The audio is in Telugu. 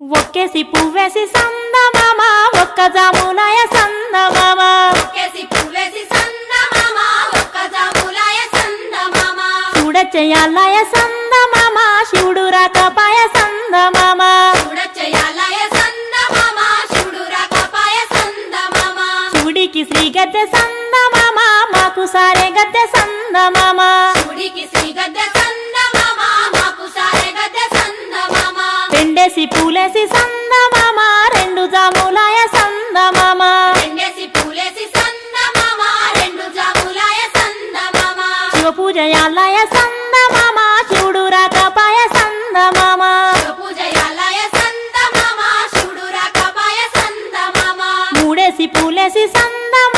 ఒక్కేసి పువ్వేసి సందమామ ఒక్క జాములాయ సందమామ ఒక్కేసి పువ్వేసి సందమామ ఒక్క జాములాయ సందమామ చూడచెయ్యాలాయ సందమామ శివుడు రాకపాయ సందమామ చూడచెయ్యాలాయ సందమామ శివుడు రాకపాయ సందమామ శివుడికి శ్రీ గద్దె సందమామ మాకు సారే గద్దె సందమామ శివుడికి శ్రీ గద్దె సందమామ మాకు సారే గద్దె సందమామ రెండేసి పూలేసి సందమామ రెండు జాములాయ సందమామ రెండేసి పూలేసి సందమామ రెండు జాములాయ సందమామ శివ పూజయాలాయ సందమామ శివుడు రాకపాయ సందమామ పూజయాలాయ సందమామ శివుడు రాకపాయ సందమామ మూడేసి పూలేసి సందమామ